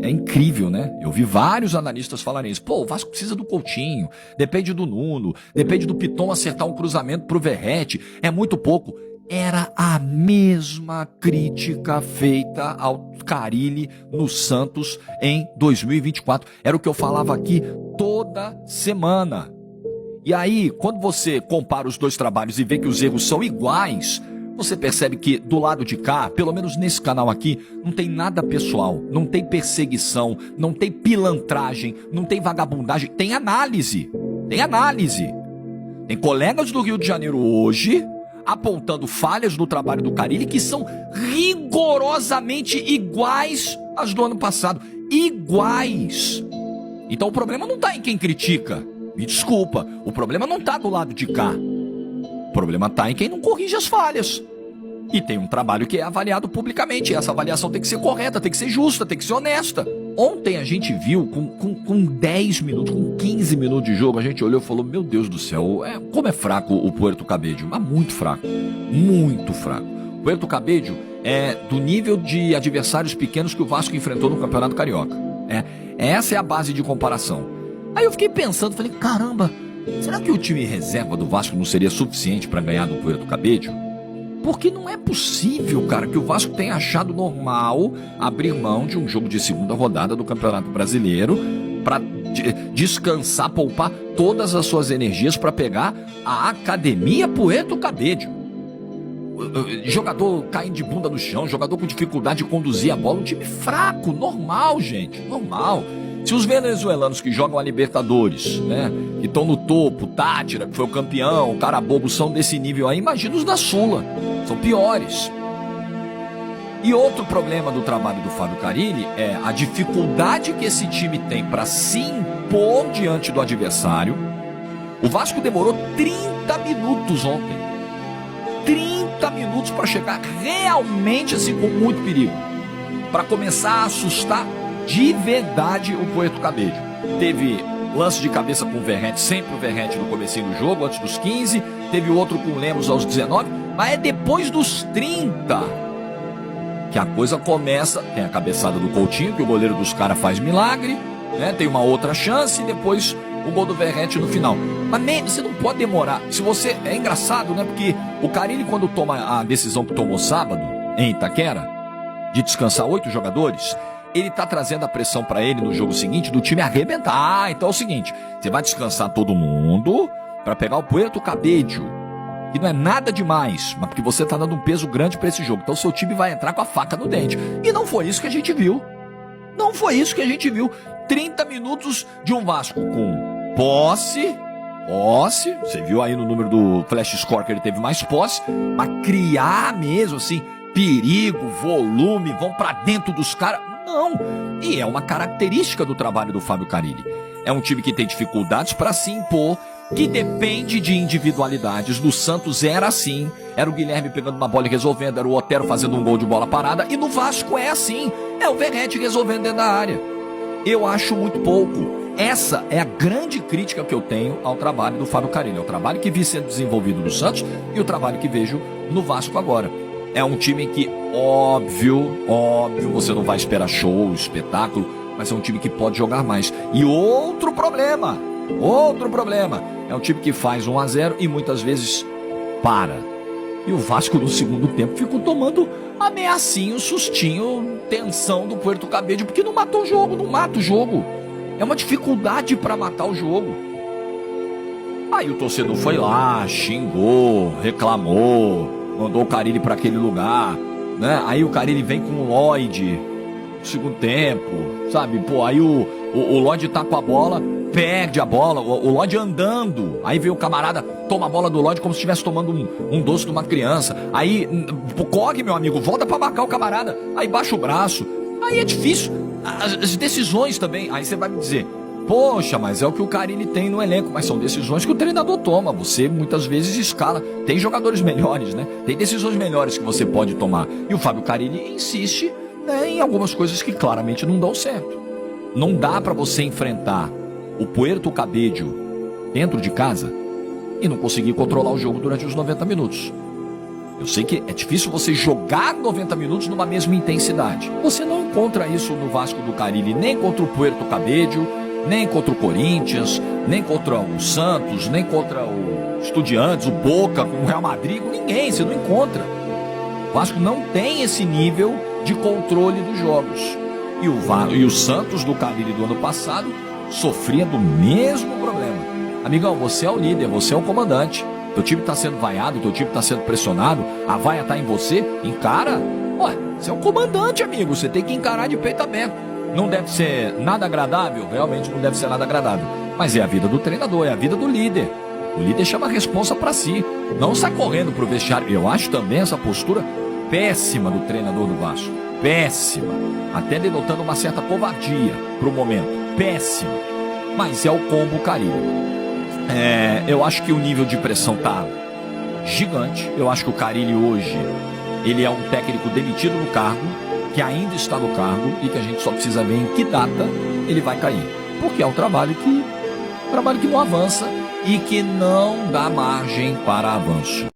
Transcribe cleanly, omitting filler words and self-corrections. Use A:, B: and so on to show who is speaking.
A: É incrível, né? Eu vi vários analistas falarem isso. Pô, o Vasco precisa do Coutinho, depende do Nuno, depende do Piton acertar um cruzamento pro Verratti. É muito pouco. Era a mesma crítica feita ao Carille no Santos em 2024. Era o que eu falava aqui toda semana. E aí, quando você compara os dois trabalhos e vê que os erros são iguais, você percebe que do lado de cá, pelo menos nesse canal aqui, não tem nada pessoal, não tem perseguição, não tem pilantragem, não tem vagabundagem, tem análise. Tem análise. Tem colegas do Rio de Janeiro hoje apontando falhas do trabalho do Carille que são rigorosamente iguais às do ano passado. Iguais. Então o problema não está em quem critica. Me desculpa, o problema não está do lado de cá. O problema está em quem não corrige as falhas. E tem um trabalho que é avaliado publicamente. E essa avaliação tem que ser correta, tem que ser justa, tem que ser honesta. Ontem a gente viu, com 10 minutos, com 15 minutos de jogo, a gente olhou e falou, meu Deus do céu, como é fraco o Puerto Cabello. Mas muito fraco, muito fraco. O Puerto Cabello é do nível de adversários pequenos que o Vasco enfrentou no Campeonato Carioca. Essa é a base de comparação. Aí eu fiquei pensando, falei, caramba, será que o time reserva do Vasco não seria suficiente para ganhar do Puerto Cabello? Porque não é possível, cara, que o Vasco tenha achado normal abrir mão de um jogo de segunda rodada do Campeonato Brasileiro para descansar, poupar todas as suas energias para pegar a Academia Puerto Cabello. Jogador caindo de bunda no chão, jogador com dificuldade de conduzir a bola, um time fraco, normal, gente, normal. Se os venezuelanos que jogam a Libertadores, né, que estão no topo, Tátira, que foi o campeão, o Carabobo, são desse nível aí, imagina os da Sula, são piores. E outro problema do trabalho do Fábio Carille é a dificuldade que esse time tem para se impor diante do adversário. O Vasco demorou 30 minutos ontem. 30 minutos para chegar realmente assim com muito perigo. Para começar a assustar de verdade o Puerto Cabello. Teve lance de cabeça com o Verratti, sempre o Verratti no comecinho do jogo, antes dos 15. Teve outro com o Lemos aos 19. Mas é depois dos 30 que a coisa começa. Tem a cabeçada do Coutinho, que o goleiro dos caras faz milagre, né? Tem uma outra chance e depois o gol do Verratti no final. Mas você não pode demorar. Se você... É engraçado, né? Porque o Carille, quando toma a decisão que tomou sábado, em Itaquera, de descansar 8 jogadores... Ele tá trazendo a pressão pra ele no jogo seguinte do time arrebentar. Então é o seguinte, você vai descansar todo mundo pra pegar o Puerto Cabello, que não é nada demais, mas porque você tá dando um peso grande pra esse jogo. Então o seu time vai entrar com a faca no dente. E não foi isso que a gente viu. Não foi isso que a gente viu. 30 minutos de um Vasco com posse. Você viu aí no número do Flash Score que ele teve mais posse, mas criar mesmo assim, perigo, volume, vão pra dentro dos caras. Não, e é uma característica do trabalho do Fábio Carille. É um time que tem dificuldades para se impor, que depende de individualidades. No Santos era assim, era o Guilherme pegando uma bola e resolvendo, era o Otero fazendo um gol de bola parada, e no Vasco é assim, é o Verratti resolvendo dentro da área. Eu acho muito pouco. Essa é a grande crítica que eu tenho ao trabalho do Fábio Carille. É o trabalho que vi sendo desenvolvido no Santos e o trabalho que vejo no Vasco agora. É um time que, óbvio, você não vai esperar show, espetáculo, mas é um time que pode jogar mais. E outro problema, é um time que faz 1-0 e muitas vezes para. E o Vasco no segundo tempo ficou tomando ameaçinho, sustinho, tensão do Puerto Cabello, porque não matou o jogo, não mata o jogo. É uma dificuldade para matar o jogo. Aí o torcedor foi lá, xingou, reclamou, mandou o Carille para aquele lugar, né? Aí o Carille vem com o Lloyd no segundo tempo, sabe? Pô, aí o Lloyd tá com a bola, perde a bola, o Lloyd andando. Aí vem o camarada, toma a bola do Lloyd como se estivesse tomando um doce de uma criança. Aí, corre, meu amigo, volta para marcar o camarada. Aí baixa o braço. Aí é difícil. As decisões também. Aí você vai me dizer, poxa, mas é o que o Carille tem no elenco. Mas são decisões que o treinador toma. Você muitas vezes escala. Tem jogadores melhores, né? Tem decisões melhores que você pode tomar. E o Fábio Carille insiste, né, em algumas coisas que claramente não dão certo. Não dá para você enfrentar o Puerto Cabello dentro de casa e não conseguir controlar o jogo durante os 90 minutos. Eu sei que é difícil você jogar 90 minutos numa mesma intensidade. Você não encontra isso no Vasco do Carille, nem contra o Puerto Cabello, nem contra o Corinthians, nem contra o Santos, nem contra o Estudiantes, o Boca, com o Real Madrid, com ninguém, você não encontra. O Vasco não tem esse nível de controle dos jogos. E o Santos do Carille do ano passado sofria do mesmo problema. Amigão, você é o líder, você é o comandante. Teu time está sendo vaiado, teu time está sendo pressionado, a vaia está em você, encara. Ué, você é o comandante, amigo, você tem que encarar de peito aberto. Não deve ser nada agradável, realmente não deve ser nada agradável. Mas é a vida do treinador, é a vida do líder. O líder chama a responsa para si, não sai correndo pro vestiário. Eu acho também essa postura péssima do treinador do Vasco. Péssima. Até denotando uma certa covardia pro momento. Péssima. Mas é o combo Carille. Eu acho que o nível de pressão tá gigante. Eu acho que o Carille hoje, ele é um técnico demitido no cargo, que ainda está no cargo e que a gente só precisa ver em que data ele vai cair. Porque é um trabalho que não avança e que não dá margem para avanço.